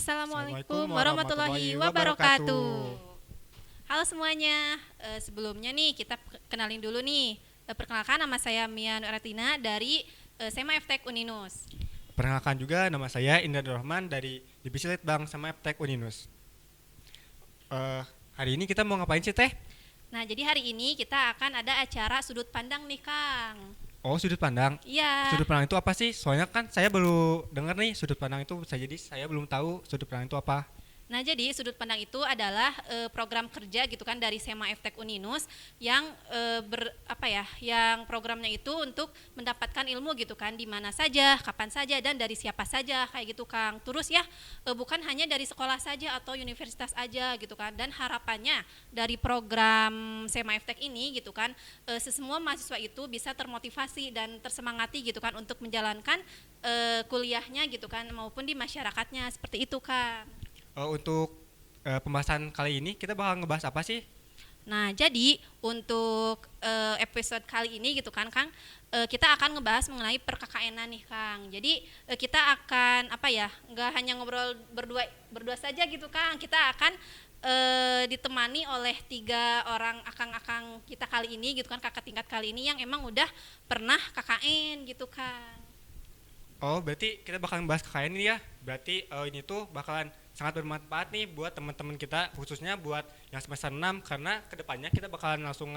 Assalamualaikum warahmatullahi wabarakatuh. Halo semuanya, sebelumnya nih kita kenalin dulu nih. Perkenalkan, nama saya Mia Nuratina dari SEMA FTEK Uninus. Perkenalkan juga, nama saya Indra Rahman dari Divisi Litbang SEMA FTEK Uninus. Hari ini kita mau ngapain sih, Teh? Nah, jadi hari ini kita akan ada acara sudut pandang nih, Kang. Oh, sudut pandang. Iya. Sudut pandang itu apa sih? Soalnya kan saya baru dengar nih sudut pandang itu, jadi saya belum tahu sudut pandang itu apa. Nah, jadi sudut pandang itu adalah program kerja gitu kan dari SEMA FTEK Uninus yang yang programnya itu untuk mendapatkan ilmu gitu kan di mana saja, kapan saja dan dari siapa saja kayak gitu, Kang. Terus ya bukan hanya dari sekolah saja atau universitas aja gitu kan. Dan harapannya dari program SEMA FTEK ini gitu kan semua mahasiswa itu bisa termotivasi dan tersemangati gitu kan untuk menjalankan kuliahnya gitu kan maupun di masyarakatnya seperti itu, Kang. Untuk pembahasan kali ini kita bakal ngebahas apa sih? Nah, jadi untuk episode kali ini gitu kan, Kang, kita akan ngebahas mengenai perKKN-an nih, Kang. Jadi kita akan nggak hanya ngobrol berdua saja gitu, Kang. Kita akan ditemani oleh 3 orang akang-akang kita kali ini gitu kan, kakak tingkat kali ini yang emang udah pernah KKN gitu, Kang. Oh, berarti kita bakal ngebahas KKN ini ya. Berarti ini tuh bakalan sangat bermanfaat nih buat teman-teman kita, khususnya buat yang semester 6 karena kedepannya kita bakalan langsung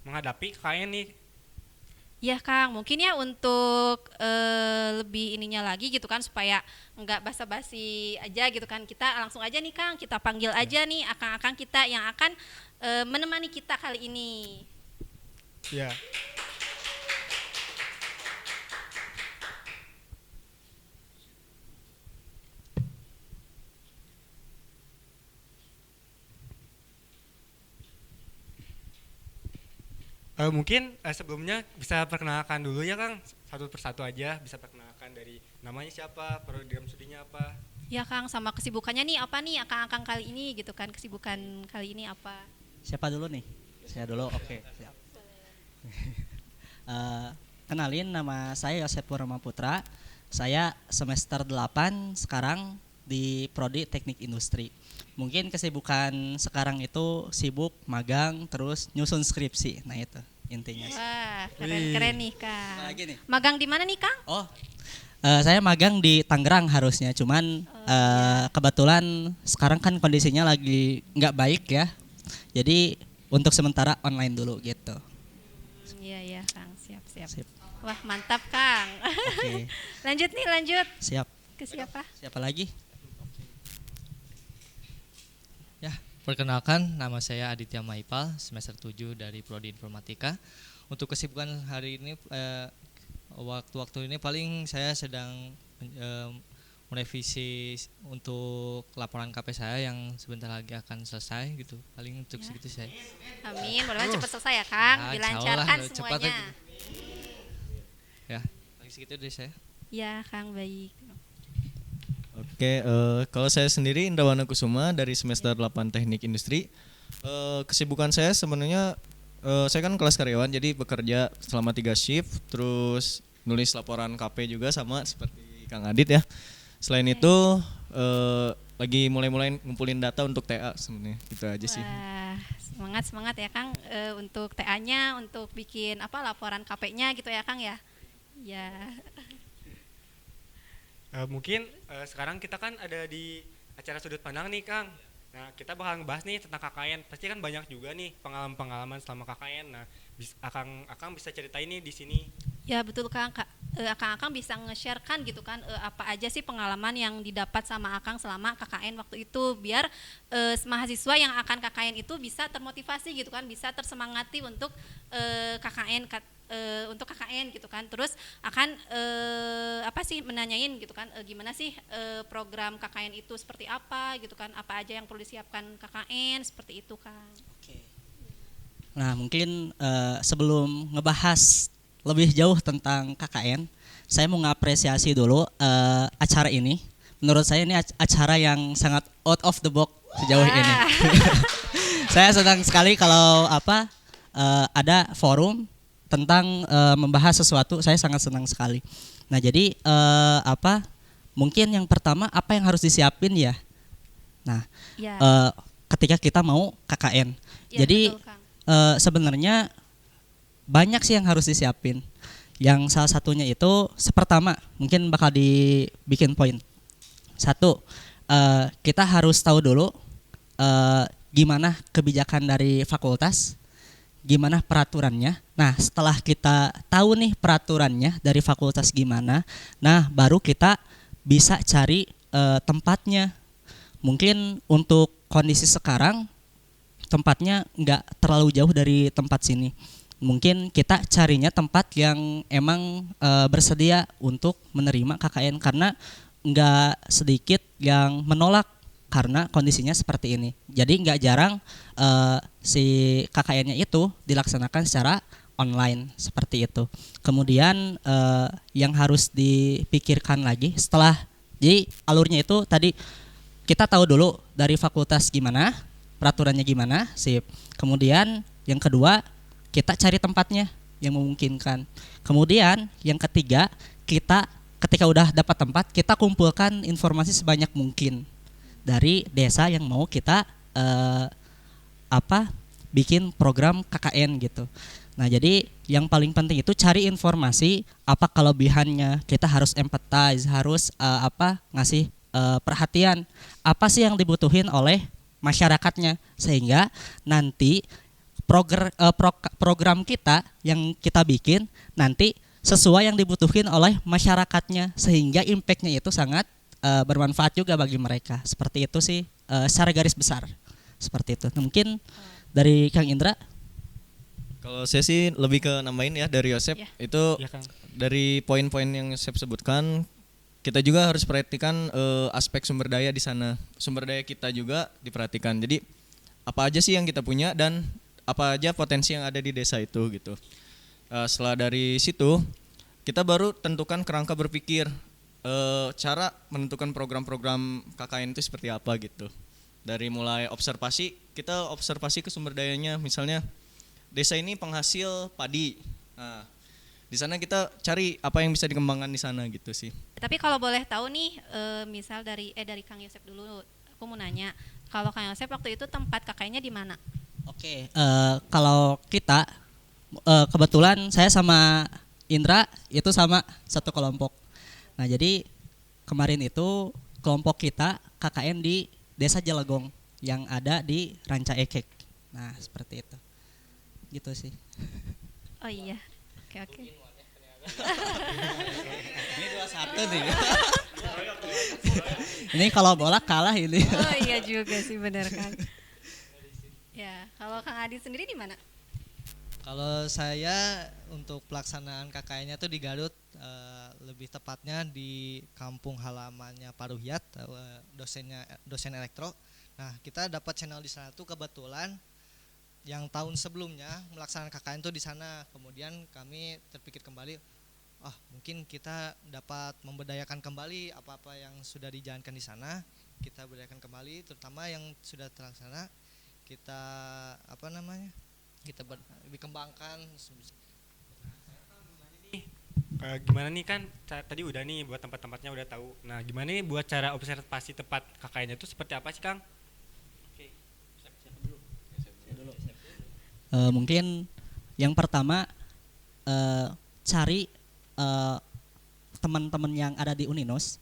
menghadapi KKN nih. Ya, Kang, mungkin ya untuk lebih ininya lagi gitu kan supaya nggak basa-basi aja gitu kan, kita langsung aja nih, Kang, kita panggil aja nih akang-akang kita yang akan menemani kita kali ini. Ya. Mungkin sebelumnya bisa perkenalkan dulu ya, Kang, satu persatu aja, bisa perkenalkan dari namanya siapa, program studinya apa. Ya, Kang, sama kesibukannya nih apa nih akang-akang kali ini gitu kan, kesibukan kali ini apa? Siapa dulu nih? Saya dulu, oke. Siap. Kenalin, nama saya Yosep Purama Putra. Saya semester 8 sekarang di Prodi Teknik Industri. Mungkin kesibukan sekarang itu sibuk magang terus nyusun skripsi. Nah, itu intinya. Wah, keren-keren nih, Kang. Lagi nih. Magang di mana nih, Kang? Oh, saya magang di Tangerang harusnya, cuman kebetulan sekarang kan kondisinya lagi nggak baik ya. Jadi untuk sementara online dulu gitu. Iya, Kang, siap. Sip. Wah, mantap, Kang. Oke. lanjut. Siap. Ke siapa? Siapa lagi? Ya, perkenalkan, nama saya Aditya Maipal, semester 7 dari Prodi Informatika. Untuk kesibukan hari ini, waktu-waktu ini paling saya sedang merevisi untuk laporan KP saya yang sebentar lagi akan selesai gitu. Paling untuk segitu saya. Amin, mudah-mudahan cepat selesai ya, Kang. Ya, Dilancarkan insyaallah, semuanya. Ya, paling segitu dari saya. Ya, Kang, baik. Oke, kalau saya sendiri Indrawana Kusuma dari semester 8 Teknik Industri. Kesibukan saya sebenarnya saya kan kelas karyawan, jadi bekerja selama 3 shift, terus nulis laporan KP juga sama seperti Kang Adit ya. Selain itu lagi mulai ngumpulin data untuk TA sebenarnya, gitu aja sih. Wah, semangat ya, Kang, untuk TA-nya, untuk bikin laporan KP-nya gitu ya, Kang ya. Ya. Mungkin sekarang kita kan ada di acara sudut pandang nih, Kang. Nah, kita bakal ngebahas nih tentang KKN. Pasti kan banyak juga nih pengalaman-pengalaman selama KKN. Nah, Akang bisa ceritain nih di sini. Ya, betul, Kang. Akang bisa nge-share-kan gitu kan apa aja sih pengalaman yang didapat sama Akang selama KKN waktu itu, biar mahasiswa yang akan KKN itu bisa termotivasi gitu kan, bisa tersemangati untuk KKN gitu kan. Terus akan menanyain gitu kan gimana sih program KKN itu seperti apa gitu kan, apa aja yang perlu disiapkan KKN seperti itu, Kang. Oke. Nah, mungkin sebelum ngebahas lebih jauh tentang KKN, saya mau ngapresiasi dulu acara ini. Menurut saya ini acara yang sangat out of the box sejauh ini. Saya senang sekali kalau ada forum tentang membahas sesuatu, saya sangat senang sekali. Nah, jadi mungkin yang pertama apa yang harus disiapin ya? Nah, Ya. ketika kita mau KKN. Ya, Jadi betul, Kang. sebenarnya banyak sih yang harus disiapin. Yang salah satunya itu pertama mungkin bakal dibikin poin. Satu, kita harus tahu dulu gimana kebijakan dari fakultas, gimana peraturannya. Nah, setelah kita tahu nih peraturannya dari fakultas gimana, nah baru kita bisa cari tempatnya. Mungkin untuk kondisi sekarang tempatnya nggak terlalu jauh dari tempat sini. Mungkin kita carinya tempat yang emang bersedia untuk menerima KKN karena nggak sedikit yang menolak karena kondisinya seperti ini. Jadi nggak jarang si KKN-nya itu dilaksanakan secara online seperti itu. Kemudian yang harus dipikirkan lagi setelah jadi alurnya itu tadi kita tahu dulu dari fakultas gimana, peraturannya gimana, sip. Kemudian yang kedua, kita cari tempatnya yang memungkinkan. Kemudian yang ketiga, kita ketika udah dapat tempat, kita kumpulkan informasi sebanyak mungkin dari desa yang mau kita bikin program KKN gitu. Nah, jadi yang paling penting itu cari informasi apa kelebihannya. Kita harus empathize, harus ngasih perhatian apa sih yang dibutuhin oleh masyarakatnya sehingga nanti program kita yang kita bikin nanti sesuai yang dibutuhin oleh masyarakatnya sehingga impactnya itu sangat bermanfaat juga bagi mereka. Seperti itu sih secara garis besar seperti itu. Mungkin dari Kang Indra. Kalau saya sih lebih ke nambahin ya dari Yosep Ya. itu Ya, Kang. dari poin-poin yang Yosep sebutkan kita juga harus perhatikan aspek sumber daya di sana. Sumber daya kita juga diperhatikan. Jadi apa aja sih yang kita punya dan apa aja potensi yang ada di desa itu gitu. Setelah dari situ kita baru tentukan kerangka berpikir cara menentukan program-program KKN itu seperti apa gitu. Dari mulai observasi, kita observasi ke sumber dayanya. Misalnya desa ini penghasil padi. Nah, di sana kita cari apa yang bisa dikembangkan di sana gitu sih. Tapi kalau boleh tahu nih, misal dari Kang Yosep dulu, aku mau nanya, kalau Kang Yosep waktu itu tempat KKN-nya di mana? Oke, kalau kita kebetulan saya sama Indra itu sama satu kelompok. Nah, jadi kemarin itu kelompok kita KKN di Desa Jelegong yang ada di Ranca Ekek. Nah, seperti itu. Gitu sih. Oh iya, oke. Ini 2-1 nih. Ini kalau bola kalah ini. Oh iya juga sih, benar kan. Ya, kalau Kang Adi sendiri di mana? Kalau saya untuk pelaksanaan KKN-nya tuh di Garut, lebih tepatnya di kampung halamannya Pak Ruhyat, dosen elektro. Nah, kita dapat channel di sana tuh kebetulan yang tahun sebelumnya melaksanakan KKN tuh di sana. Kemudian kami terpikir kembali, mungkin kita dapat memberdayakan kembali apa-apa yang sudah dijalankan di sana. Kita berdayakan kembali, terutama yang sudah terlaksana. Kita dikembangkan. Gimana nih kan tadi udah nih buat tempat-tempatnya udah tahu. Nah, gimana nih buat cara observasi tempat KKN-nya itu seperti apa sih, Kang? Mungkin yang pertama cari teman-teman yang ada di Uninus,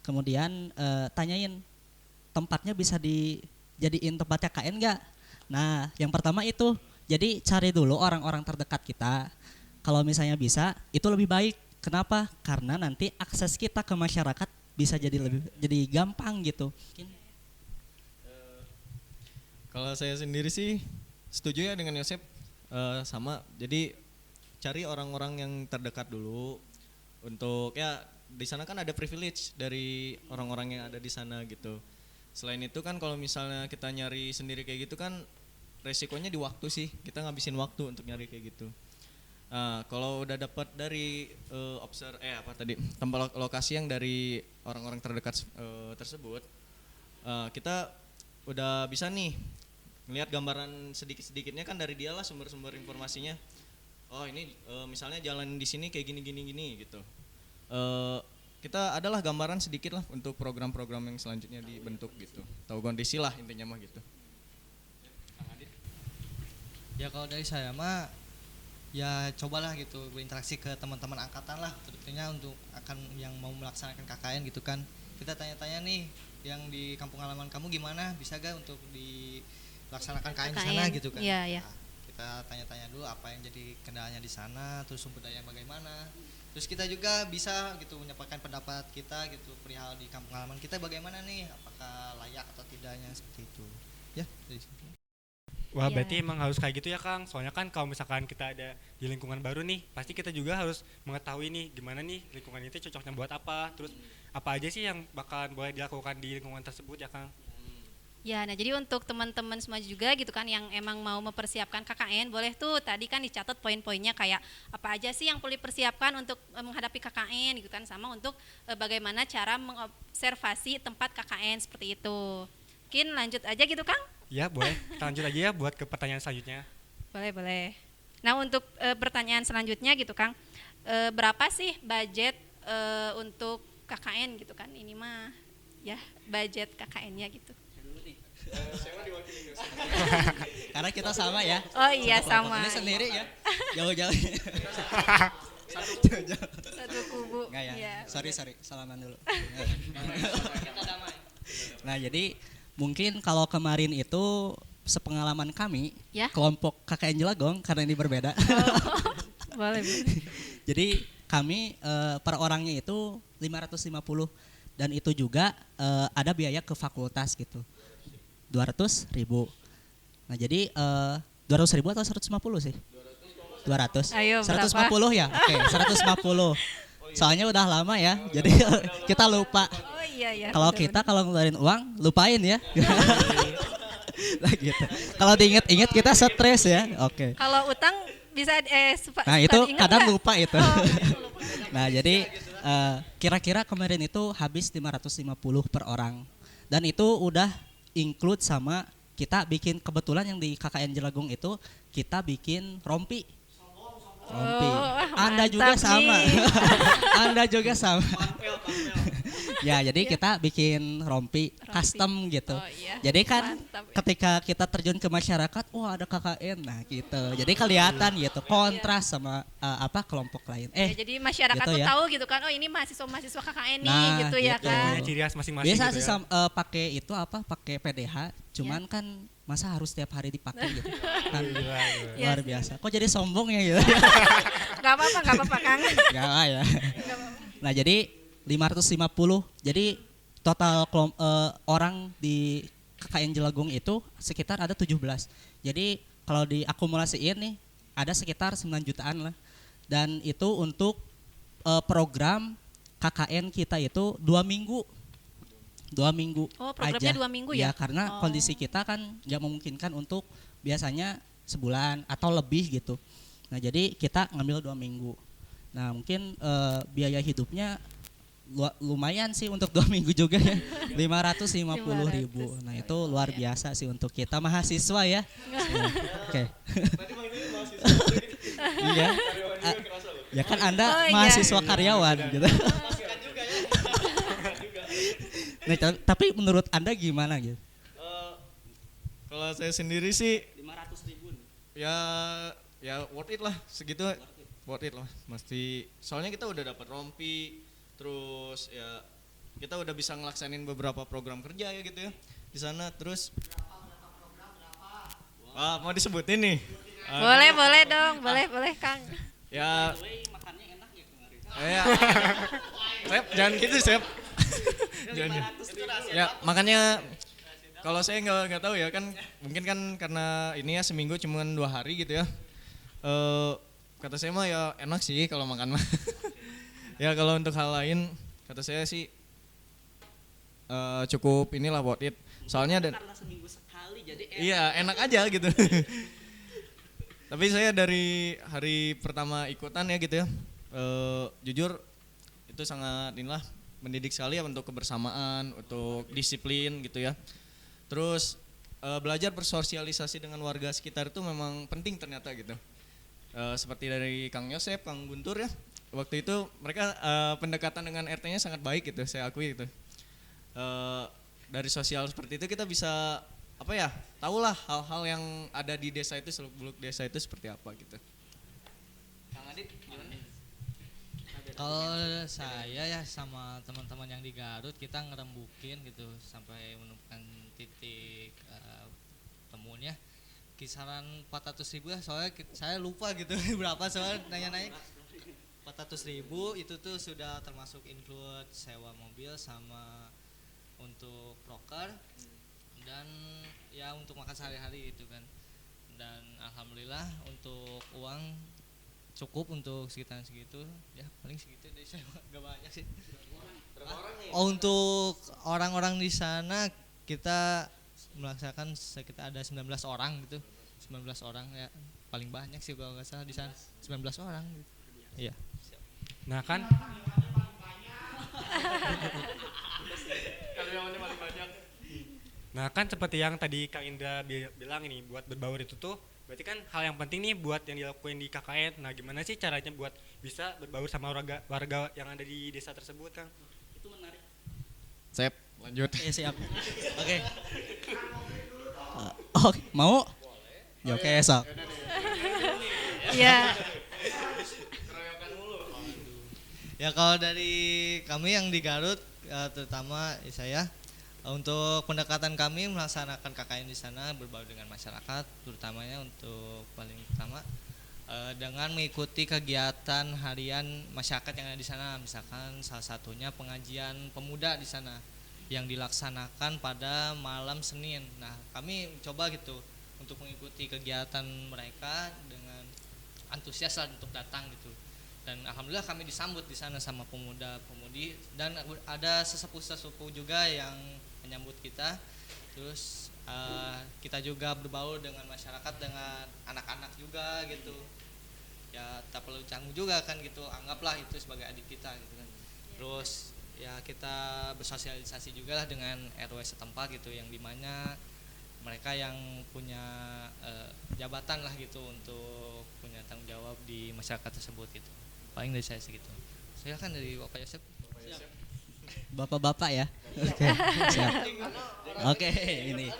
kemudian tanyain tempatnya bisa dijadiin tempat KKN nggak? Nah, yang pertama itu jadi cari dulu orang-orang terdekat kita. Kalau misalnya bisa, itu lebih baik. Kenapa? Karena nanti akses kita ke masyarakat bisa jadi gampang gitu. Kalau saya sendiri sih setuju ya dengan Yosep, sama. Jadi cari orang-orang yang terdekat dulu untuk ya di sana kan ada privilege dari orang-orang yang ada di sana gitu. Selain itu kan kalau misalnya kita nyari sendiri kayak gitu kan resikonya di waktu sih, kita ngabisin waktu untuk nyari kayak gitu. Kalau udah dapat dari tempat lokasi yang dari orang-orang terdekat tersebut, kita udah bisa nih melihat gambaran sedikit-sedikitnya kan dari dia lah sumber-sumber informasinya. Oh ini misalnya jalan di sini kayak gini gitu. kita adalah gambaran sedikit lah untuk program-program yang selanjutnya dibentuk gitu. Tahu kondisi lah intinya mah gitu. Ya kalau dari saya mah ya cobalah gitu berinteraksi ke teman-teman angkatan lah, tentunya untuk akan yang mau melaksanakan KKN gitu kan. Kita tanya-tanya nih yang di kampung halaman kamu gimana, bisa gak untuk dilaksanakan KKN di sana gitu kan. Iya, iya. Nah, kita tanya-tanya dulu apa yang jadi kendalanya di sana, terus sumber daya bagaimana. Terus kita juga bisa gitu menyampaikan pendapat kita gitu perihal di kampung halaman kita bagaimana nih, apakah layak atau tidaknya seperti itu. Ya, dari situ. Wah, Iya. berarti emang harus kayak gitu ya Kang. Soalnya kan kalau misalkan kita ada di lingkungan baru nih, pasti kita juga harus mengetahui nih gimana nih lingkungan itu cocoknya buat apa. Terus apa aja sih yang bakalan boleh dilakukan di lingkungan tersebut ya Kang? Ya, nah jadi untuk teman-teman semua juga gitu kan yang emang mau mempersiapkan KKN, boleh tuh tadi kan dicatat poin-poinnya kayak apa aja sih yang perlu dipersiapkan untuk menghadapi KKN gitu kan, sama untuk bagaimana cara mengobservasi tempat KKN seperti itu. Mungkin lanjut aja gitu Kang? Ya boleh, kita lanjut aja ya buat ke pertanyaan selanjutnya. Boleh, boleh. Nah untuk pertanyaan selanjutnya gitu Kang, berapa sih budget untuk KKN gitu kan? Ini mah ya budget KKN-nya gitu. Karena kita sama ya. Oh iya sama. Ini sendiri ya. Jauh-jauh. Satu kubu. Enggak ya. Iya, Sorry, salaman dulu. Nah, jadi mungkin kalau kemarin itu sepengalaman kami, Ya. kelompok KKN Jelagong karena ini berbeda. Boleh. Jadi kami per orangnya itu 550 dan itu juga ada biaya ke fakultas gitu. 200.000. Nah, jadi 200.000 atau 150 sih? 200. Ayo, 150 ya? Oke, 150. Soalnya udah lama ya. Jadi kita lupa. Oh iya ya. Kalau kita kalau ngeluarin uang lupain ya. Nah, gitu. Kalau diinget-inget kita stres ya. Oke. kalau utang bisa Nah, itu diingat kadang nggak? lupa itu. Oh, lupa. Nah, jadi kira-kira kemarin itu habis 550 per orang. Dan itu udah include sama kita bikin, kebetulan yang di KKN Jelagong itu kita bikin rompi. Rompi. Anda juga mantap sama. nih. Anda juga sama. Ya, jadi kita bikin rompi custom gitu. Oh, iya. Jadi kan Mantap. ketika kita terjun ke masyarakat, wah ada KKN, nah gitu. Jadi kelihatan gitu, kontras sama kelompok lain. Ya, jadi masyarakat gitu tuh ya. tahu gitu kan, oh ini mahasiswa KKN nih Nah, gitu ya gitu. kan. Punya ciri khas masing-masing Biasa gitu sih ya. pakai itu pakai PDH, cuman kan masa harus setiap hari dipakai gitu. Kan Gila, gila. Iya luar sih. biasa. Kok jadi sombong ya gitu. Gak apa-apa Kang. Enggak ya. Nah, jadi 550. Jadi total orang di KKN Jelagong itu sekitar ada 17. Jadi kalau diakumulasiin nih ada sekitar 9 jutaan lah. Dan itu untuk program KKN kita itu 2 minggu. 2 minggu Oh, programnya aja. 2 minggu ya? Karena Oh. kondisi kita kan nggak memungkinkan untuk biasanya sebulan atau lebih gitu. Nah, jadi kita ngambil 2 minggu. Nah, mungkin biaya hidupnya lumayan sih untuk 2 minggu juga ya. 550.000. Nah, itu luar biasa sih untuk kita mahasiswa ya. Oke. Iya. Ya kan Anda Oh, iya. mahasiswa karyawan gitu. Nah, tapi menurut Anda gimana gitu? Kalau saya sendiri sih 500.000. ya worth it lah segitu, worth it lah mesti. Soalnya kita udah dapat rompi, terus ya kita udah bisa ngelaksanin beberapa program kerja ya gitu ya di sana. Terus mau disebutin nih? Boleh dong, boleh Kang. Ya Makannya enak ya kemarin. ya Sep, jangan gitu Sep. Jangan. Ya makanya kalau saya nggak tahu ya kan, mungkin kan karena ini ya seminggu cuma 2 hari gitu ya. Kata saya mah ya enak sih kalau makan mah. Ya kalau untuk hal lain kata saya sih cukup inilah worth it. Soalnya Karena seminggu sekali jadi iya enak aja gitu. Tapi saya dari hari pertama ikutan ya gitu ya, jujur itu sangat inilah mendidik sekali ya untuk kebersamaan, untuk disiplin gitu ya. Terus belajar bersosialisasi dengan warga sekitar itu memang penting ternyata gitu. Seperti dari Kang Yosep, Kang Guntur ya, waktu itu mereka pendekatan dengan RT-nya sangat baik gitu, saya akui itu. Dari sosial seperti itu kita bisa apa ya, tahulah hal-hal yang ada di desa itu, seluk-beluk desa itu seperti apa gitu. Kang Adit gimana? Kalau saya ya sama teman-teman yang di Garut kita ngerembukin gitu sampai menemukan titik temunya kisaran 400.000 ya, soalnya saya lupa gitu berapa, soalnya nanya-nanya 400.000 itu tuh sudah termasuk include sewa mobil sama untuk proker dan ya untuk makan sehari-hari gitu kan. Dan alhamdulillah untuk uang cukup untuk sekitaran segitu ya, paling segitu deh, saya gak banyak sih. Oh, untuk orang-orang di sana kita melaksanakan sekitar ada 19 orang gitu, 19 orang ya, paling banyak sih kalau nggak salah di sana 19 orang gitu. Iya. Nah kan Nah kan seperti yang tadi Kang Indra bilang ini, buat berbaur itu tuh berarti kan hal yang penting nih buat yang dilakuin di KKN. Nah gimana sih caranya buat bisa berbaur sama warga yang ada di desa tersebut, Kang? Itu menarik. Sip, lanjut. Oke, siap. Oke. Oke, mau? Ya oke, sok. Iya. Ya kalau dari kami yang di Garut terutama saya, untuk pendekatan kami melaksanakan KKN di sana berbaur dengan masyarakat, terutamanya untuk paling pertama dengan mengikuti kegiatan harian masyarakat yang ada di sana. Misalkan salah satunya pengajian pemuda di sana yang dilaksanakan pada malam Senin. Nah, kami coba gitu untuk mengikuti kegiatan mereka dengan antusias lah untuk datang gitu. Dan alhamdulillah kami disambut di sana sama pemuda-pemudi dan ada sesepuh-sesepuh juga yang menyambut kita. Terus kita juga berbaur dengan masyarakat, dengan anak-anak juga gitu. Ya tak perlu canggung juga kan gitu, anggaplah itu sebagai adik kita gitu kan. Terus ya kita bersosialisasi juga lah dengan RW setempat gitu, yang dimana mereka yang punya jabatan lah gitu untuk punya tanggung jawab di masyarakat tersebut gitu. Paling dari saya segitu. Silakan dari Bapak Yosep. Bapak-bapak ya. Oke, siap. Oke, ini.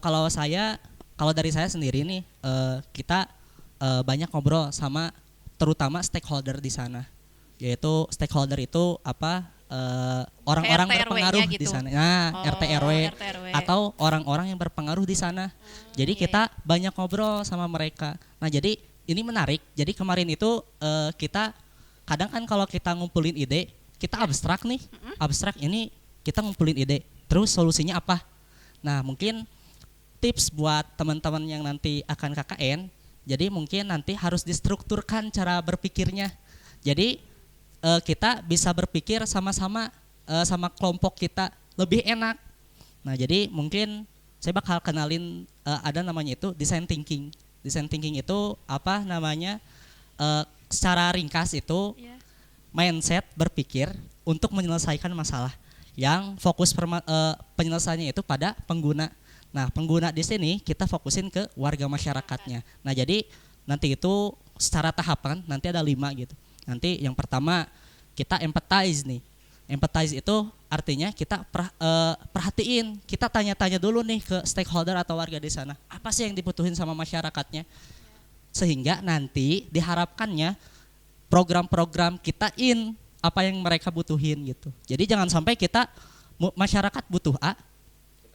Kalau dari saya sendiri nih, kita banyak ngobrol sama terutama stakeholder di sana. Yaitu stakeholder itu apa? Orang-orang RT, berpengaruh RW-nya di gitu. sana. Nah, RT RW atau orang-orang yang berpengaruh di sana. Jadi kita banyak ngobrol sama mereka. Nah, jadi ini menarik. Jadi kemarin itu kita kadang kan kalau kita ngumpulin ide, kita abstrak nih. Abstrak ini kita ngumpulin ide. Terus solusinya apa? Nah, mungkin tips buat teman-teman yang nanti akan KKN. Jadi mungkin nanti harus distrukturkan cara berpikirnya. Jadi kita bisa berpikir sama-sama sama kelompok kita lebih enak. Nah, jadi mungkin saya bakal kenalin ada namanya itu design thinking. Design thinking itu apa namanya? Secara ringkas itu mindset berpikir untuk menyelesaikan masalah yang fokus penyelesaiannya itu pada pengguna. Nah, pengguna di sini kita fokusin ke warga masyarakatnya. Nah, jadi nanti itu secara tahapan nanti ada 5 gitu. Nanti yang pertama kita empathize nih. Empathize itu artinya kita perhatiin, kita tanya-tanya dulu nih ke stakeholder atau warga di sana. Apa sih yang dibutuhin sama masyarakatnya? Sehingga nanti diharapkannya program-program kita apa yang mereka butuhin gitu. Jadi jangan sampai kita masyarakat butuh A,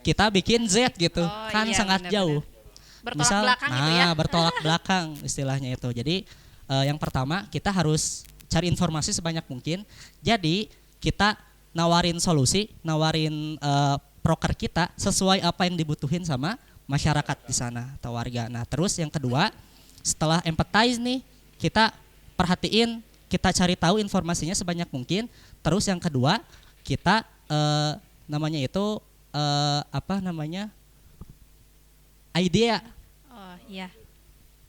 kita bikin Z gitu. Kan iya, sangat benar-benar. jauh. Bertolak belakang gitu ya. Bertolak belakang istilahnya itu. Jadi yang pertama kita harus cari informasi sebanyak mungkin. Jadi kita nawarin solusi, nawarin proker kita sesuai apa yang dibutuhin sama masyarakat di sana atau warga. Nah, terus yang kedua, setelah empathize nih, kita perhatiin, kita cari tahu informasinya sebanyak mungkin. Terus yang kedua, kita namanya itu idea. Oh, iya.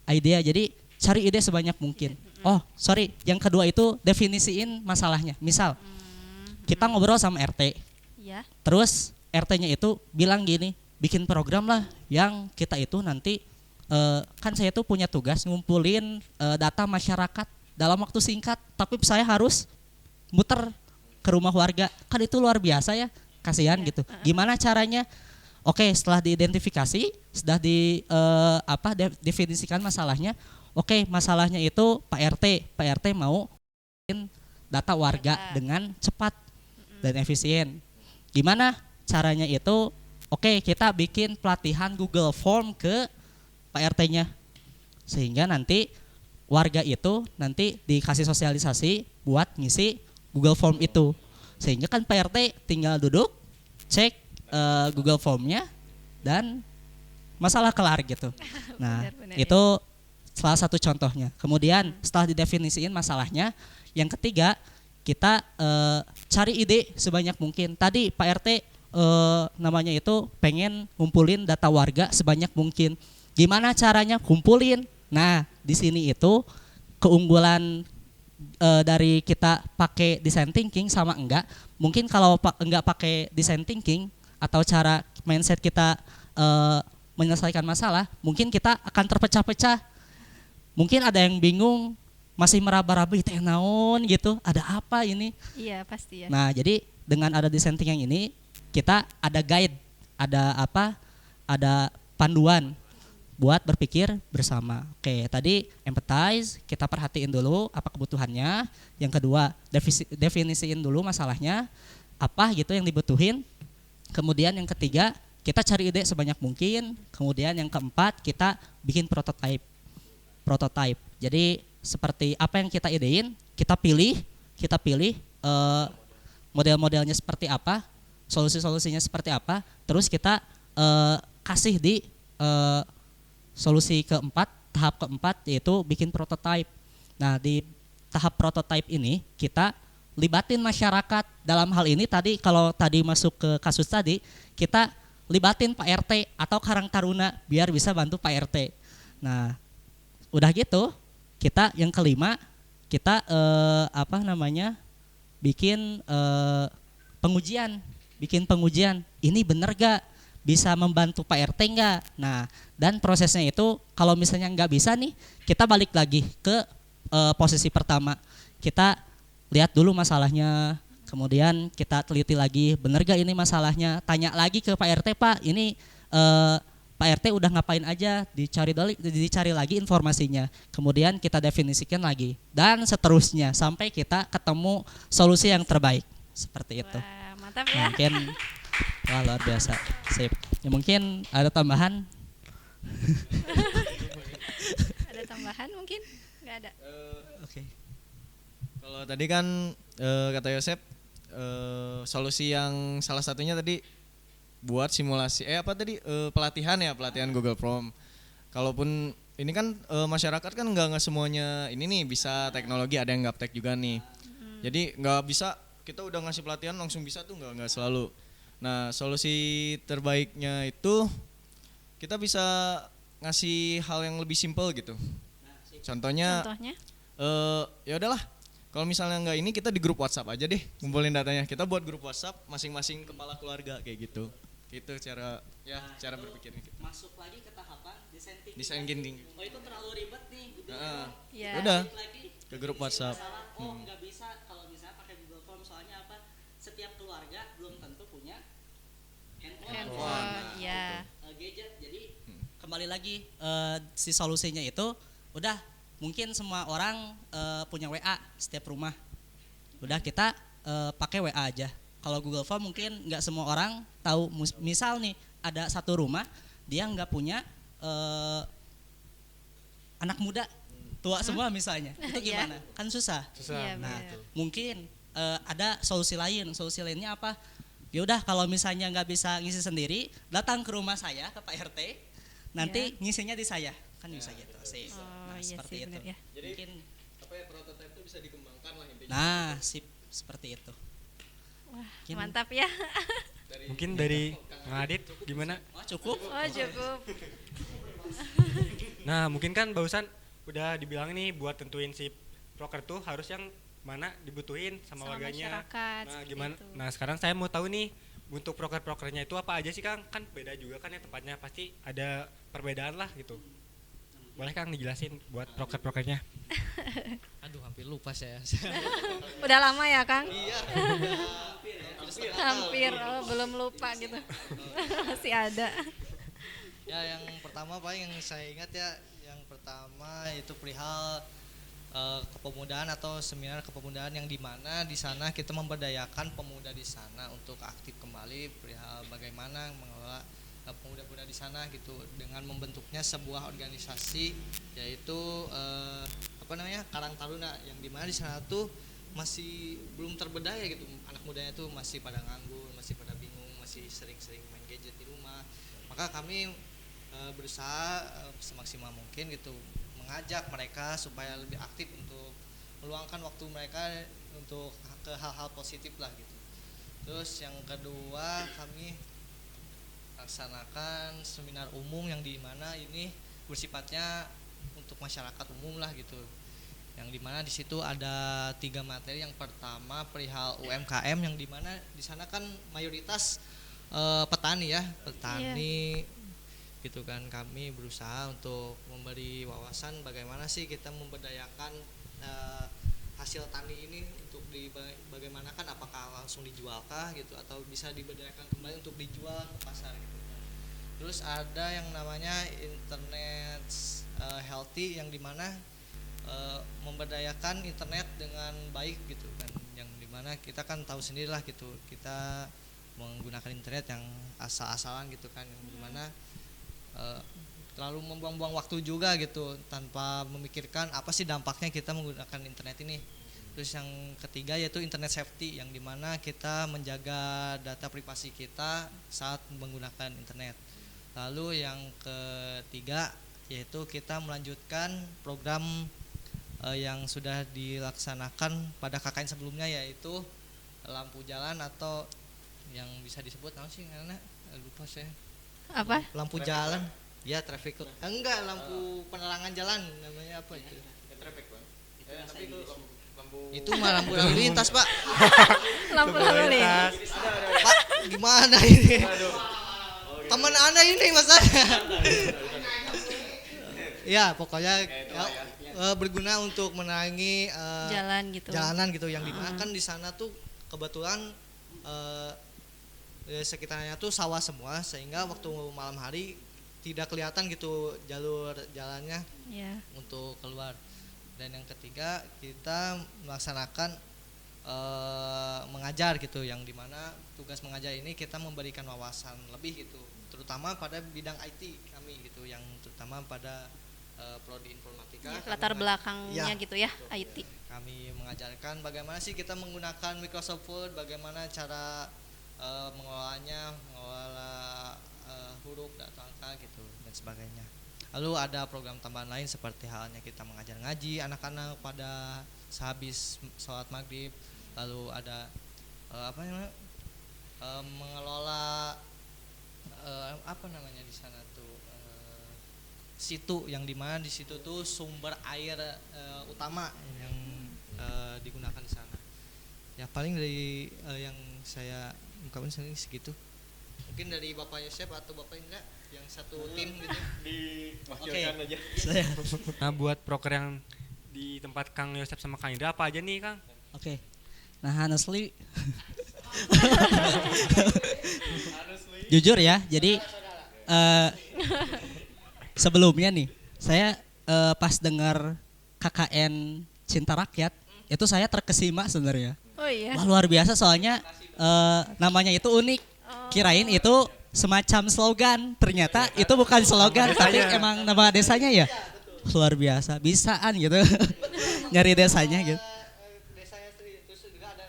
Idea. Jadi cari ide sebanyak mungkin. Oh, sorry, yang kedua itu definisiin masalahnya. Misal kita ngobrol sama RT. Iya. Terus RT-nya itu bilang gini, bikin program lah yang kita itu nanti kan saya tuh punya tugas ngumpulin data masyarakat dalam waktu singkat, tapi saya harus muter ke rumah warga, kan itu luar biasa ya, kasihan gitu. Gimana caranya? Oke, setelah diidentifikasi, sudah definisikan masalahnya. Oke, masalahnya itu Pak RT mau data warga dengan cepat dan efisien. Gimana caranya itu? Oke, kita bikin pelatihan Google Form ke Pak RT-nya. Sehingga nanti warga itu nanti dikasih sosialisasi buat ngisi Google Form itu. Sehingga kan Pak RT tinggal duduk, cek Google Form-nya dan masalah kelar gitu. Nah, Benar-benar, itu salah satu contohnya. Kemudian setelah didefinisiin masalahnya, yang ketiga kita cari ide sebanyak mungkin. Tadi Pak RT namanya itu pengen ngumpulin data warga sebanyak mungkin. Gimana caranya kumpulin? Nah, di sini itu keunggulan dari kita pakai design thinking sama enggak. Mungkin kalau enggak pakai design thinking atau cara mindset kita menyelesaikan masalah, mungkin kita akan terpecah-pecah. Mungkin ada yang bingung, masih meraba-raba teh naon gitu, ada apa ini? Iya, pasti ya. Nah, jadi dengan ada design thinking ini, kita ada guide, ada apa? Ada panduan buat berpikir bersama. Oke, tadi empathize, kita perhatiin dulu apa kebutuhannya. Yang kedua, definisiin dulu masalahnya, apa gitu yang dibutuhin. Kemudian yang ketiga, kita cari ide sebanyak mungkin. Kemudian yang keempat, kita bikin prototype. Jadi seperti apa yang kita idein, kita pilih model-modelnya seperti apa, solusi-solusinya seperti apa, terus kita kasih di solusi tahap keempat yaitu bikin prototype. Nah, di tahap prototype ini kita libatin masyarakat. Dalam hal ini tadi kalau tadi masuk ke kasus tadi, kita libatin Pak RT atau Karang Taruna biar bisa bantu Pak RT. Nah, udah gitu, kita yang kelima kita bikin pengujian. Ini bener gak? Bisa membantu Pak RT enggak? Nah, dan prosesnya itu kalau misalnya enggak bisa nih, kita balik lagi ke posisi pertama. Kita lihat dulu masalahnya, kemudian kita teliti lagi, bener gak ini masalahnya? Tanya lagi ke Pak RT, Pak, ini Pak RT udah ngapain aja? Dicari lagi informasinya. Kemudian kita definisikan lagi dan seterusnya sampai kita ketemu solusi yang terbaik. Seperti itu. Wah, mantap ya. Mungkin wah, luar biasa. Sip. Ya, mungkin ada tambahan? Ada tambahan mungkin? Nggak ada. Oke. Kalau tadi kan kata Yosep solusi yang salah satunya tadi buat simulasi pelatihan Google Form. Kalaupun ini kan masyarakat kan nggak semuanya ini nih bisa teknologi, ada yang gaptek juga nih. Jadi nggak bisa kita udah ngasih pelatihan langsung bisa tuh, nggak selalu. Nah, solusi terbaiknya itu kita bisa ngasih hal yang lebih simpel gitu. Contohnya ya udahlah, kalau misalnya nggak ini kita di grup WhatsApp aja deh ngumpulin datanya. Kita buat grup WhatsApp masing-masing kepala keluarga kayak gitu. Gitu cara berpikirnya. Masuk lagi ke tahapan Design thinking. Oh, itu terlalu ribet nih. Iya. Udah Lagi ke grup WhatsApp. nggak bisa kalau misalnya pakai Google Form, soalnya apa? Setiap keluarga belum tentu punya Handphone, ya. gadget. Jadi kembali lagi si solusinya itu udah mungkin semua orang punya WA setiap rumah. Udah kita pakai WA aja. Kalau Google Form mungkin nggak semua orang tahu. Misal nih ada satu rumah dia nggak punya anak muda, tua semua misalnya, itu Iya. gimana? Kan susah. Iya, Nah, benar. mungkin ada solusi lainnya apa? Ya udah, kalau misalnya nggak bisa ngisi sendiri, datang ke rumah saya ke Pak RT, nanti ngisinya di saya, kan bisa gitu sih. Oh, Nah, iya seperti sih, itu. benar ya. Jadi Mungkin, prototipe itu bisa dikembangkan lah intinya. nah, seperti itu. Wah, Mungkin- mantap ya. Mungkin dari Ngadit gimana? Oh, cukup. Oh, cukup. Nah, mungkin kan barusan udah dibilang nih buat tentuin si proker tuh harus yang mana dibutuhin sama warganya. Masyarakat, Nah, seperti gimana? itu. Nah, sekarang saya mau tahu nih untuk prokernya itu apa aja sih, Kang? Kan beda juga kan ya tempatnya, pasti ada perbedaan lah gitu. boleh Kang dijelasin buat proker-prokernya? Aduh, hampir lupa saya. Udah lama ya Kang? Iya. Hampir, belum lupa gitu. Masih ada. Ya, yang pertama paling yang saya ingat ya, yang pertama itu perihal kepemudaan atau seminar kepemudaan yang dimana di sana kita memberdayakan pemuda di sana untuk aktif kembali perihal bagaimana mengelola pemuda-pemuda di sana gitu dengan membentuknya sebuah organisasi yaitu Karang Taruna yang dimana di sana tuh masih belum terberdaya gitu, anak mudanya tuh masih pada nganggur, masih pada bingung, masih sering-sering main gadget di rumah. Maka kami berusaha semaksimal mungkin gitu mengajak mereka supaya lebih aktif untuk meluangkan waktu mereka untuk ke hal-hal positif lah gitu. Terus yang kedua kami laksanakan seminar umum yang dimana ini bersifatnya untuk masyarakat umum lah gitu. Yang dimana di situ ada 3 materi. Yang pertama perihal UMKM yang dimana di sana kan mayoritas petani ya, petani. Gitu kan, kami berusaha untuk memberi wawasan bagaimana sih kita memberdayakan hasil tani ini untuk bagaimana kan, apakah langsung dijualkah gitu atau bisa diberdayakan kembali untuk dijual ke pasar gitu kan. Terus ada yang namanya internet healthy yang dimana memberdayakan internet dengan baik gitu kan, yang dimana kita kan tahu sendirilah gitu, kita menggunakan internet yang asal-asalan gitu kan, yang dimana terlalu membuang-buang waktu juga gitu tanpa memikirkan apa sih dampaknya kita menggunakan internet ini. Terus yang ketiga yaitu internet safety yang dimana kita menjaga data privasi kita saat menggunakan internet. Lalu yang ketiga yaitu kita melanjutkan program yang sudah dilaksanakan pada KKN sebelumnya, yaitu lampu jalan atau yang bisa disebut apa sih karena lupa saya. Apa? Lampu jalan ya, traffic enggak, lampu penerangan jalan namanya apa itu? Traffic Bang. Tapi itu lampu Itu mah lampu lalu lintas Pak. Lampu lalu lintas. Pak gimana ini? Teman anda ini masalahnya. Ya pokoknya berguna untuk menerangi Jalan gitu. jalanan gitu, yang dimana kan di sana tuh kebetulan sekitarnya tuh sawah semua, sehingga waktu malam hari tidak kelihatan gitu jalur jalannya Ya. untuk keluar. Dan yang ketiga kita melaksanakan mengajar gitu, yang dimana tugas mengajar ini kita memberikan wawasan lebih gitu, terutama pada bidang IT kami gitu, yang terutama pada prodi informatika. Ya, latar belakangnya gitu ya, betul. IT. Kami mengajarkan bagaimana sih kita menggunakan Microsoft Word, bagaimana cara mengelolanya, mengelola huruf, data angka gitu dan sebagainya. Lalu ada program tambahan lain seperti halnya kita mengajar ngaji anak-anak pada sehabis sholat maghrib. Lalu ada mengelola apa namanya di sana tuh situ, yang dimana di situ tuh sumber air utama yang digunakan di sana. Ya paling dari yang saya ungkapin segitu. Mungkin dari Bapak Yosef atau Bapak Indra yang satu tim gitu. diwakilkan aja. Saya. Nah, buat proker yang di tempat Kang Yosef sama Kang Indra apa aja nih Kang? Oke. Nah, honestly jujur ya, jadi sebelumnya nih saya pas dengar KKN Cinta Rakyat itu saya terkesima sebenarnya. Oh iya. Wah, luar biasa, soalnya namanya itu unik. Kirain itu semacam slogan, ternyata itu bukan slogan tapi emang nama desanya ya. Luar biasa, bisaan gitu. Nyari desanya gitu. Desanya terus juga ada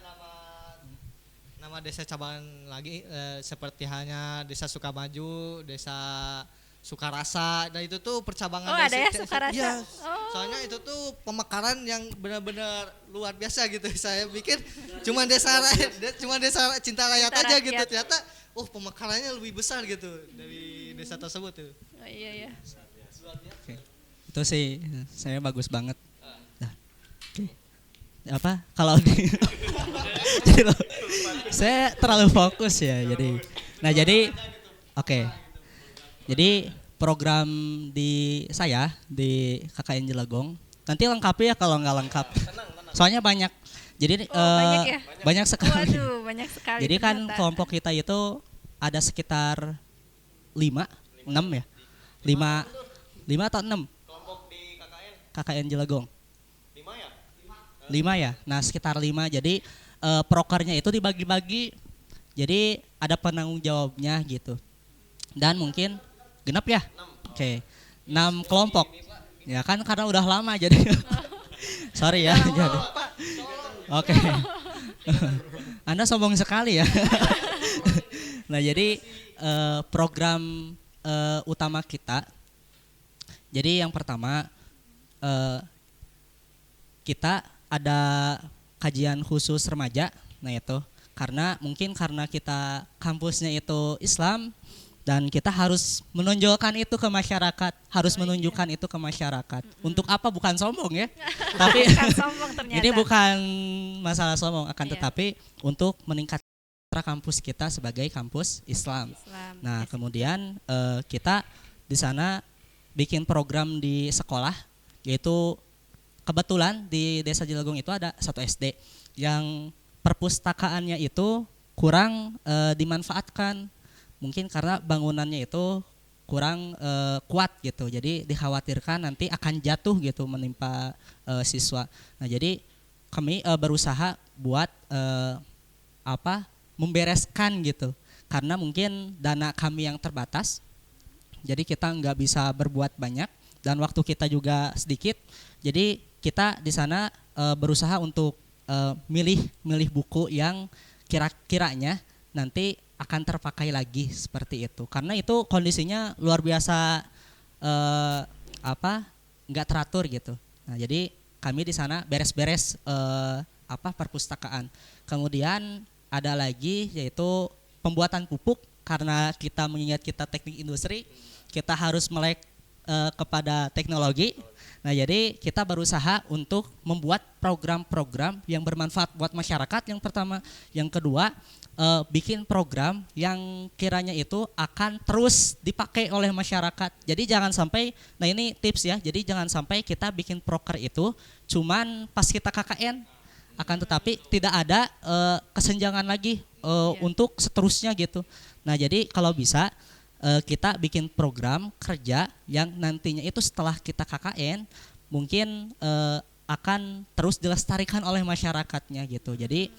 nama desa cabangan lagi seperti halnya Desa Sukamaju, Desa Sukarasa, dan itu tuh percabangan Oh, ada ya desa- Sukarasa? Iya. Oh. Soalnya itu tuh pemekaran yang benar-benar luar biasa gitu. Saya pikir cuma desa Cinta Rakyat Cinta aja Rakyat. gitu. Ternyata pemekarannya lebih besar gitu dari desa tersebut tuh. Oh, iya ya. Oke. Itu sih saya bagus banget. Nah, oke. Apa kalau di jadi saya terlalu fokus ya, jadi nah jadi oke. Jadi program di saya di KKN Jelagong. Nanti lengkap ya kalau nggak lengkap. Soalnya banyak. Jadi banyak ya? banyak sekali. Waduh, banyak sekali. Jadi kan ternyata. kelompok kita itu ada sekitar 5, 6 ya. 5 atau 6 Kelompok di KKN Jelagong. 5 ya? 5 ya. Nah, sekitar 5. Jadi prokernya itu dibagi-bagi. Jadi ada penanggung jawabnya gitu. Dan mungkin genap ya? Oke. 6 kelompok. Ya kan karena udah lama jadi. Sorry ya. Jadi. Oke. Anda sombong sekali ya. Nah, jadi program utama kita. Jadi yang pertama kita ada kajian khusus remaja. Nah, itu karena kita kampusnya itu Islam dan kita harus menonjolkan itu ke masyarakat, menunjukkan itu ke masyarakat. Untuk apa? Bukan sombong ya. Tapi Bukan sombong ternyata. ini bukan masalah sombong, akan Iya. tetapi untuk meningkatkan kampus kita sebagai kampus Islam. Islam. Nah, Yes. kemudian kita di sana bikin program di sekolah, yaitu kebetulan di Desa Jelagong itu ada 1 SD yang perpustakaannya itu kurang dimanfaatkan. Mungkin karena bangunannya itu kurang kuat gitu. Jadi dikhawatirkan nanti akan jatuh gitu menimpa siswa. Nah, jadi kami berusaha buat membereskan gitu. Karena mungkin dana kami yang terbatas. Jadi kita nggak bisa berbuat banyak dan waktu kita juga sedikit. Jadi kita di sana berusaha untuk milih buku yang kira-kiranya nanti akan terpakai lagi seperti itu. Karena itu kondisinya luar biasa nggak teratur gitu. Nah, jadi kami di sana beres-beres perpustakaan. Kemudian ada lagi yaitu pembuatan pupuk. Karena kita mengingat kita teknik industri, kita harus melek kepada teknologi. Nah, jadi kita berusaha untuk membuat program-program yang bermanfaat buat masyarakat yang pertama. Yang kedua, bikin program yang kiranya itu akan terus dipakai oleh masyarakat. Jadi jangan sampai, nah ini tips ya, jadi jangan sampai kita bikin proker itu cuman pas kita KKN, akan tetapi tidak ada kesenjangan lagi untuk seterusnya gitu. Nah, jadi kalau bisa kita bikin program kerja yang nantinya itu setelah kita KKN mungkin akan terus dilestarikan oleh masyarakatnya gitu. Jadi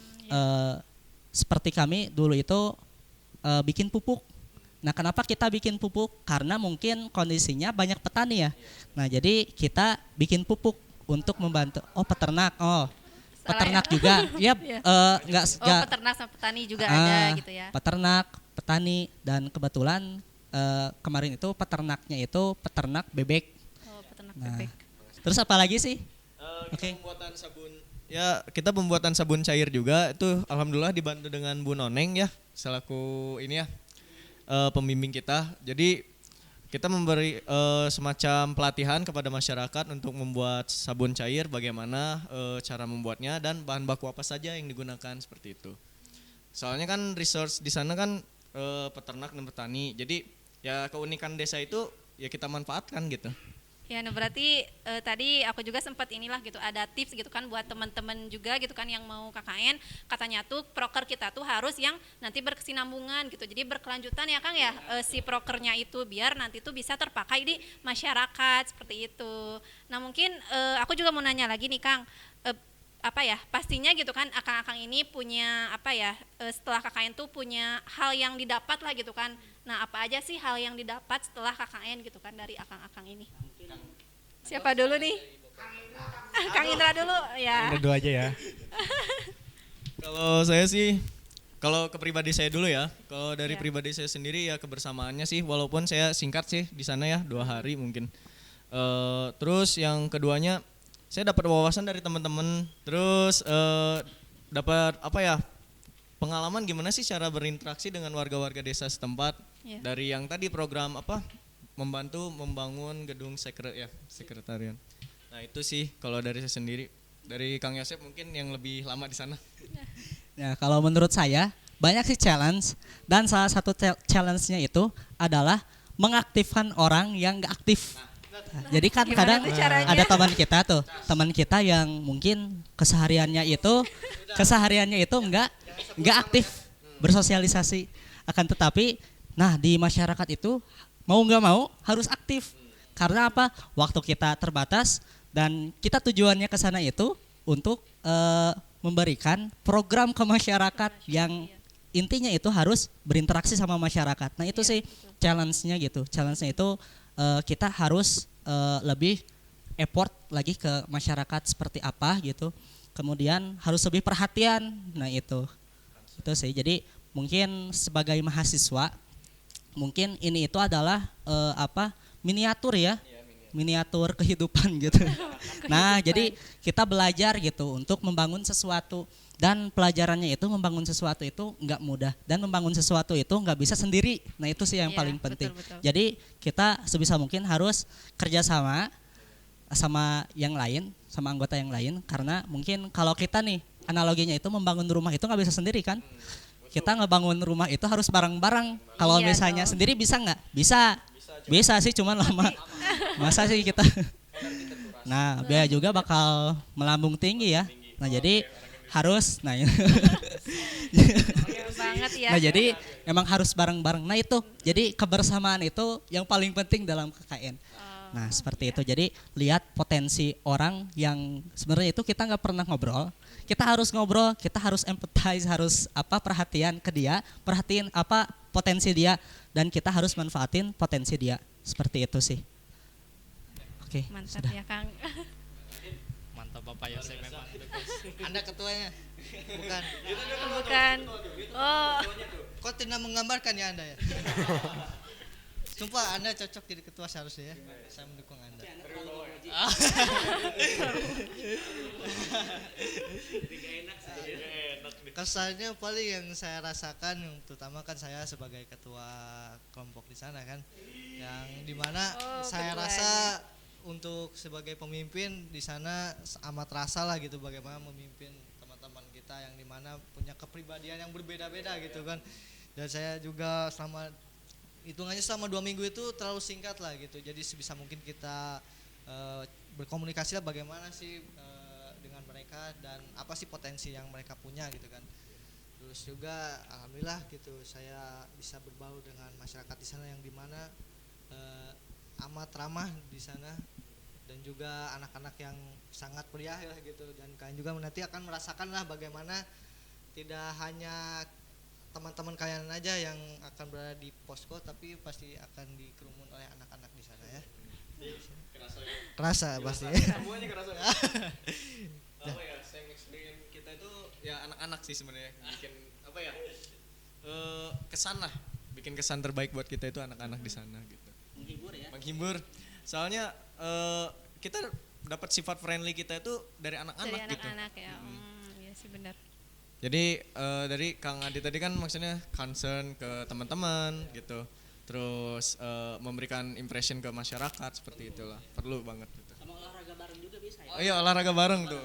seperti kami dulu itu bikin pupuk. Nah, kenapa kita bikin pupuk? Karena mungkin kondisinya banyak petani ya. Nah, jadi kita bikin pupuk untuk membantu. Oh, peternak. Oh, Salah peternak ya? juga. Yap, Iya. enggak Peternak sama petani juga ada gitu ya. Peternak, petani, dan kebetulan kemarin itu peternaknya itu peternak bebek. Oh, peternak Nah, bebek. terus apa lagi sih? Kita Oke. pembuatan sabun. Ya, kita pembuatan sabun cair juga itu alhamdulillah dibantu dengan Bu Noneng ya, selaku ini ya pembimbing kita. Jadi kita memberi semacam pelatihan kepada masyarakat untuk membuat sabun cair, bagaimana cara membuatnya dan bahan baku apa saja yang digunakan seperti itu. Soalnya kan resource di sana kan peternak dan petani. Jadi ya keunikan desa itu ya kita manfaatkan gitu. Ya, nah berarti tadi aku juga sempat inilah gitu, ada tips gitu kan buat teman-teman juga gitu kan yang mau KKN, katanya tuh proker kita tuh harus yang nanti berkesinambungan gitu, jadi berkelanjutan ya Kang ya, si prokernya itu biar nanti tuh bisa terpakai di masyarakat seperti itu. Nah, mungkin aku juga mau nanya lagi nih Kang, pastinya gitu kan akang-akang ini punya setelah KKN tuh punya hal yang didapat lah gitu kan. Nah, apa aja sih hal yang didapat setelah KKN gitu kan dari akang-akang ini? Siapa dulu nih? Kang Indra dulu ya. Ada 2 aja ya. Kalau saya sih, kalau ke pribadi saya dulu ya. Kalau dari Iya. pribadi saya sendiri ya kebersamaannya sih, walaupun saya singkat sih di sana ya 2 hari mungkin. Terus yang keduanya, saya dapat wawasan dari teman-teman. Terus dapat pengalaman gimana sih cara berinteraksi dengan warga-warga desa setempat. Iya. Dari yang tadi program membantu membangun gedung sekretariat. Nah, itu sih kalau dari saya sendiri. Dari Kang Yosep mungkin yang lebih lama di sana. Ya, kalau menurut saya banyak sih challenge dan salah satu challenge-nya itu adalah mengaktifkan orang yang nggak aktif. Jadi kan Gimana kadang tuh caranya? ada teman kita yang mungkin kesehariannya itu nggak aktif bersosialisasi. Akan tetapi, nah di masyarakat itu mau nggak mau harus aktif. Karena apa? Waktu kita terbatas dan kita tujuannya ke sana itu untuk memberikan program ke masyarakat yang intinya itu harus berinteraksi sama masyarakat. Nah itu sih challenge-nya gitu. Challenge-nya itu kita harus lebih effort lagi ke masyarakat seperti apa gitu. Kemudian harus lebih perhatian. Nah itu sih. Jadi mungkin sebagai mahasiswa, mungkin ini itu adalah miniatur ya. Miniatur kehidupan gitu. Nah, jadi kita belajar gitu untuk membangun sesuatu, dan pelajarannya itu membangun sesuatu itu nggak mudah, dan membangun sesuatu itu nggak bisa sendiri. Nah, itu sih yang Iya, paling penting. betul. Jadi kita sebisa mungkin harus kerjasama sama yang lain, sama anggota yang lain, karena mungkin kalau kita nih analoginya itu membangun rumah itu nggak bisa sendiri kan. Kita ngebangun rumah itu harus bareng-bareng. Kalau Iya misalnya dong. sendiri bisa nggak? Bisa sih, cuman lama. Masa sih kita? Nah, biaya juga bakal melambung tinggi ya. Nah, jadi harus, Bener banget ya. nah jadi emang harus bareng-bareng. Nah itu, jadi kebersamaan itu yang paling penting dalam KKN. Nah seperti itu. Jadi lihat potensi orang yang sebenarnya itu kita nggak pernah ngobrol. Kita harus ngobrol, kita harus empathize, harus perhatian ke dia, perhatiin apa potensi dia, dan kita harus manfaatin potensi dia. Seperti itu sih. Oke, Mantap sudah. ya Kang. Mantap Bapak Yosef memang. Anda ketuanya. Bukan. Bukan. Oh, Kok tidak menggambarkan ya Anda ya? Sumpah Anda cocok jadi ketua seharusnya ya. Saya mendukung Anda. Kesannya paling yang saya rasakan, yang terutama kan saya sebagai ketua kelompok di sana kan, yang dimana Oh, saya ketuanya. rasa untuk sebagai pemimpin di sana amat rasa lah gitu, bagaimana memimpin teman-teman kita yang dimana punya kepribadian yang berbeda-beda gitu kan. Dan saya juga hitungannya selama 2 minggu itu terlalu singkat lah gitu, jadi sebisa mungkin kita berkomunikasi lah bagaimana sih dengan mereka dan apa sih potensi yang mereka punya gitu kan. Terus juga alhamdulillah gitu saya bisa berbaur dengan masyarakat di sana yang dimana amat ramah di sana, dan juga anak-anak yang sangat meriah lah gitu, dan kalian juga nanti akan merasakan lah bagaimana tidak hanya teman-teman kalian aja yang akan berada di posko, tapi pasti akan dikerumun oleh anak-anak di sana ya. Kerasa pasti. Semuanya kerasa. Apa ya, same experience kita itu ya anak-anak sih sebenarnya, bikin apa ya, kesan lah, bikin kesan terbaik buat kita itu anak-anak di sana gitu. Menghibur. Soalnya kita dapat sifat friendly kita itu dari dari anak-anak gitu. anak-anak ya. Iya sih benar. Jadi dari Kang Adi tadi kan maksudnya concern ke teman-teman gitu, terus memberikan impression ke masyarakat, seperti itulah, perlu banget gitu. Sama olahraga bareng juga bisa ya. Oh iya, olahraga bareng tuh.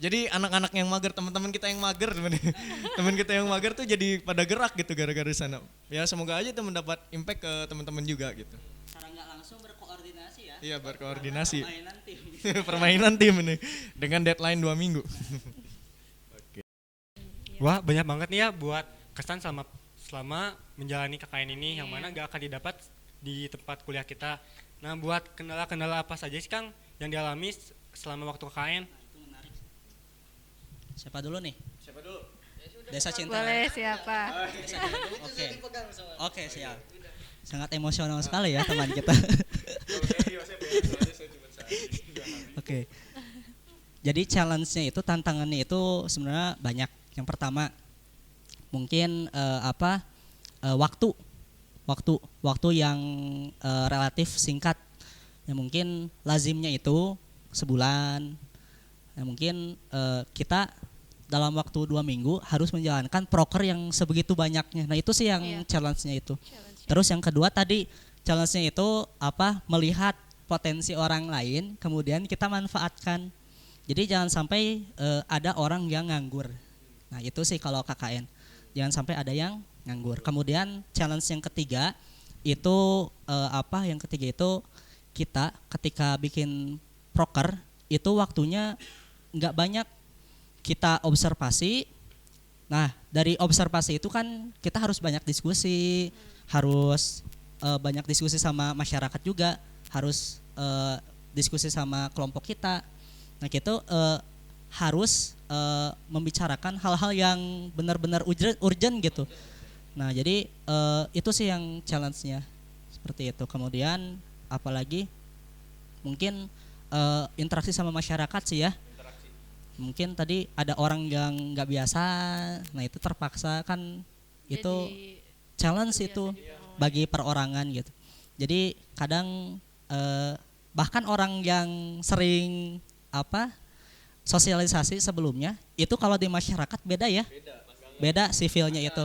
Jadi anak-anak yang mager, teman-teman kita yang mager sebenarnya. Teman kita yang mager tuh jadi pada gerak gitu gara-gara di sana. Ya semoga aja itu mendapat impact ke teman-teman juga gitu. Secara nggak langsung berkoordinasi ya. Iya, berkoordinasi. Permainan tim. Permainan tim ini dengan deadline 2 minggu. Wah, banyak banget nih ya buat kesan selama menjalani KKN ini, yang mana gak akan didapat di tempat kuliah kita. Nah, buat kendala-kendala apa saja sih Kang yang dialami selama waktu KKN? Siapa dulu nih? Siapa dulu? Desa Cinta. Boleh siapa? Oke. Oke, siap. Sangat emosional sekali ya teman kita. Oke. Jadi challenge-nya itu, tantangannya itu sebenarnya banyak. Yang pertama mungkin waktu yang relatif singkat. Ya mungkin lazimnya itu sebulan. Ya mungkin kita dalam waktu 2 minggu harus menjalankan proker yang sebegitu banyaknya. Nah itu sih yang Iya. challenge-nya itu. Challenge. Terus yang kedua tadi challenge-nya itu melihat potensi orang lain kemudian kita manfaatkan. Jadi jangan sampai ada orang yang nganggur. Nah itu sih kalau KKN, jangan sampai ada yang nganggur. Kemudian challenge yang ketiga itu apa yang ketiga itu kita ketika bikin proker itu waktunya nggak banyak, kita observasi. Nah dari observasi itu kan kita harus banyak diskusi, harus banyak diskusi sama masyarakat juga, harus diskusi sama kelompok kita. Nah gitu harus membicarakan hal-hal yang benar-benar urgent gitu. Nah jadi itu sih yang challenge-nya seperti itu. Kemudian apalagi mungkin interaksi sama masyarakat sih ya. Mungkin tadi ada orang yang nggak biasa, nah itu terpaksa kan itu Jadi challenge itu bagi perorangan gitu. Jadi kadang bahkan orang yang sering apa sosialisasi sebelumnya itu kalau di masyarakat beda ya, beda civilnya itu.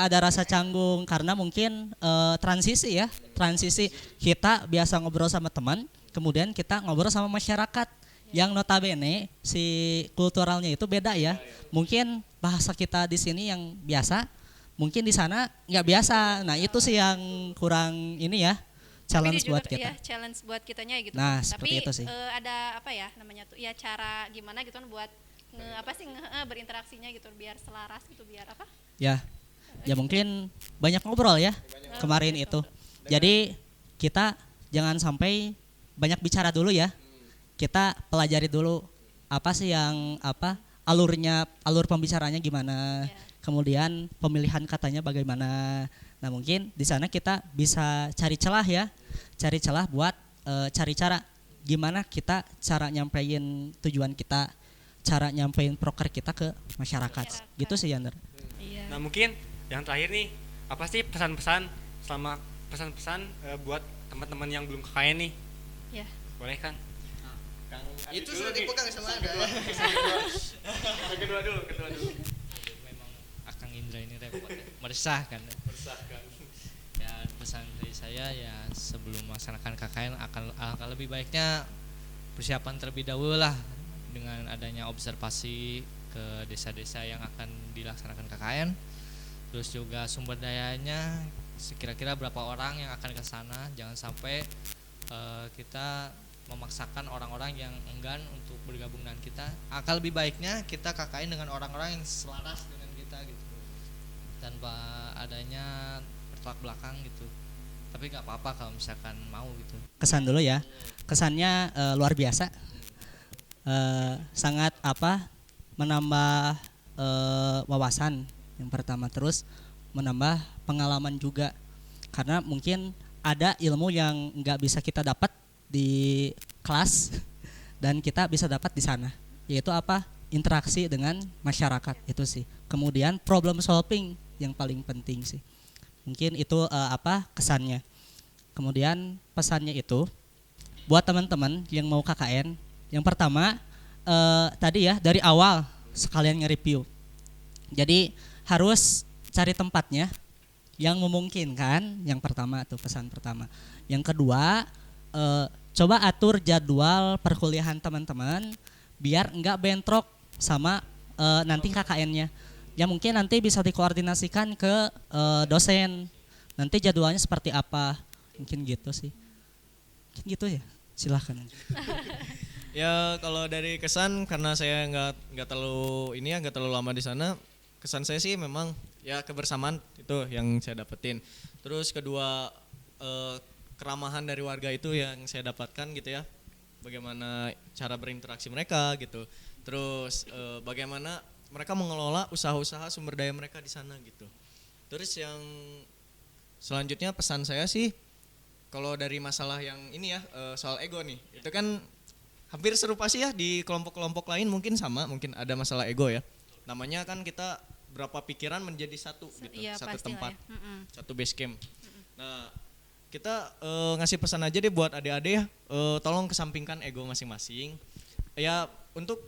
Ada rasa canggung karena mungkin transisi ya, transisi kita biasa ngobrol sama teman, kemudian kita ngobrol sama masyarakat yang notabene si kulturalnya itu beda ya. Mungkin bahasa kita di sini yang biasa, mungkin di sana nggak biasa. Nah itu sih yang kurang ini ya, challenge Tapi buat juga, kita. ya, challenge buat kitanya gitu. Nah, Tapi seperti itu sih. ada apa ya namanya tuh? Ya cara gimana gitu kan buat berinteraksinya gitu biar selaras gitu, biar apa? Ya mungkin banyak ngobrol ya kemarin itu. Jadi kita jangan sampai banyak bicara dulu ya. Kita pelajari dulu apa sih yang apa alur pembicaranya gimana. Kemudian pemilihan katanya bagaimana. Nah, mungkin di sana kita bisa cari celah ya. Cari celah buat cari cara gimana kita cara nyampein tujuan kita, cara nyampein proker kita ke masyarakat. Gitu sih Yander. Iya. Nah mungkin yang terakhir nih, apa sih pesan-pesan selama pesan-pesan buat teman-teman yang belum KKN nih? Ya. Boleh Kang? Itu sudah dipegang sama Anda. Kedua dulu. Memang Akang Indra ini repot ya. Meresahkan. Ya pesan dari saya ya sebelum melaksanakan KKN akan lebih baiknya persiapan terlebih dahulu lah dengan adanya observasi ke desa-desa yang akan dilaksanakan KKN. Terus juga sumber dayanya kira-kira berapa orang yang akan ke sana, jangan sampai kita memaksakan orang-orang yang enggan untuk bergabung dengan kita. Akan lebih baiknya kita KKN dengan orang-orang yang selaras dengan kita gitu. Tanpa adanya bertolak belakang gitu. Tapi nggak apa-apa kalau misalkan mau gitu. Kesan dulu ya. Kesannya luar biasa. Sangat menambah wawasan yang pertama, terus menambah pengalaman juga. Karena mungkin ada ilmu yang nggak bisa kita dapat di kelas dan kita bisa dapat di sana, yaitu interaksi dengan masyarakat itu sih. Kemudian problem solving yang paling penting sih, mungkin itu kesannya. Kemudian pesannya itu buat teman-teman yang mau KKN, yang pertama tadi ya dari awal sekalian nge-review, jadi harus cari tempatnya yang memungkinkan. Yang pertama tuh pesan pertama. Yang kedua coba atur jadwal perkuliahan teman-teman biar enggak bentrok sama nanti KKN-nya. Ya mungkin nanti bisa dikoordinasikan ke dosen. Nanti jadwalnya seperti apa? Mungkin gitu sih. Mungkin gitu ya. Silahkan. Ya kalau dari kesan, karena saya nggak terlalu lama di sana, kesan saya sih memang ya kebersamaan itu yang saya dapetin. Terus kedua keramahan dari warga itu yang saya dapatkan gitu ya, bagaimana cara berinteraksi mereka gitu, terus bagaimana mereka mengelola usaha-usaha sumber daya mereka di sana gitu. Terus yang selanjutnya pesan saya sih, kalau dari masalah yang ini ya soal ego nih, itu kan hampir serupa sih ya di kelompok-kelompok lain, mungkin sama, mungkin ada masalah ego ya. Namanya kan kita berapa pikiran menjadi satu gitu, Iya, satu tempat, ya. satu base camp. Nah kita ngasih pesan aja deh buat adik-adik ya, tolong kesampingkan ego masing-masing ya, untuk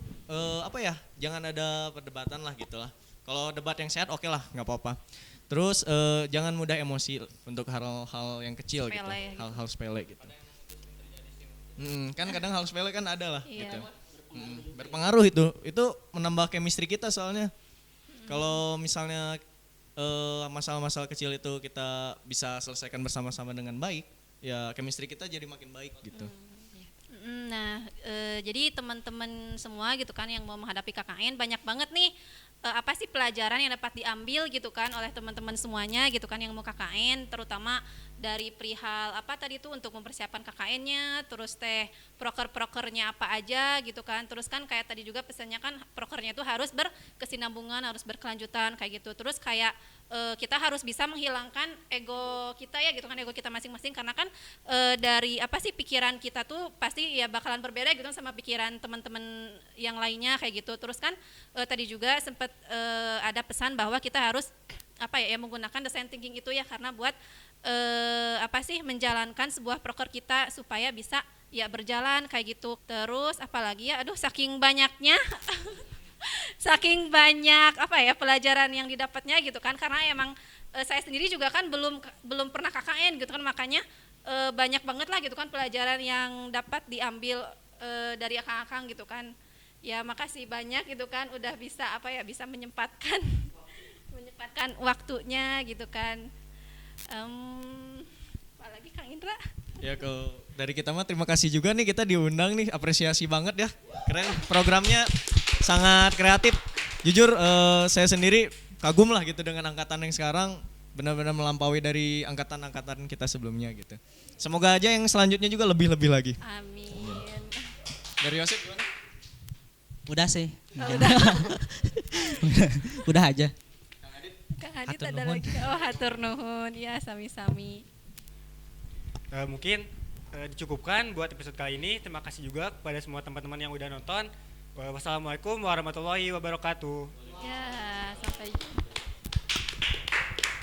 jangan ada perdebatan lah gitu lah. Kalau debat yang sehat oke lah, nggak apa-apa. Terus jangan mudah emosi untuk hal-hal yang kecil Sepele gitu, ya, gitu. hal-hal sepele gitu. Kan kadang hal sepele kan ada lah Iya. gitu. Berpengaruh itu menambah chemistry kita soalnya. Kalau misalnya masalah-masalah kecil itu kita bisa selesaikan bersama-sama dengan baik, ya chemistry kita jadi makin baik gitu. Nah, jadi teman-teman semua gitu kan yang mau menghadapi KKN banyak banget nih apa sih pelajaran yang dapat diambil gitu kan oleh teman-teman semuanya gitu kan yang mau KKN, terutama dari perihal apa tadi tuh untuk mempersiapkan KKN-nya, terus proker-prokernya apa aja gitu kan, terus kan kayak tadi juga pesannya kan prokernya itu harus berkesinambungan, harus berkelanjutan kayak gitu, terus kayak kita harus bisa menghilangkan ego kita ya gitu kan, ego kita masing-masing, karena kan dari apa sih pikiran kita tuh pasti ya bakalan berbeda gitu kan sama pikiran teman-teman yang lainnya kayak gitu. Terus kan tadi juga sempat ada pesan bahwa kita harus apa ya menggunakan design thinking itu ya, karena buat apa sih menjalankan sebuah proker kita supaya bisa ya berjalan kayak gitu. Terus apalagi ya, aduh saking banyaknya saking banyak apa ya pelajaran yang didapatnya gitu kan, karena emang saya sendiri juga kan belum pernah KKN gitu kan, makanya banyak banget lah gitu kan pelajaran yang dapat diambil dari akang-akang gitu kan. Ya makasih banyak gitu kan udah bisa apa ya bisa menyempatkan waktunya gitu kan. Apalagi Kang Indra? Ya kalau dari kita mah terima kasih juga nih, kita diundang nih, apresiasi banget ya, keren programnya, sangat kreatif. Jujur saya sendiri kagum lah gitu dengan angkatan yang sekarang, benar-benar melampaui dari angkatan-angkatan kita sebelumnya gitu. Semoga aja yang selanjutnya juga lebih-lebih lagi. Amin. Dari Yosef gimana? Udah sih. Udah. Udah aja. Kang Adit Hatur ada nuhun. lagi. Oh, hatur nuhun. Ya, sami-sami. Mungkin dicukupkan buat episode kali ini. Terima kasih juga kepada semua teman-teman yang udah nonton. Wassalamualaikum warahmatullahi wabarakatuh. Ya, sampai jumpa.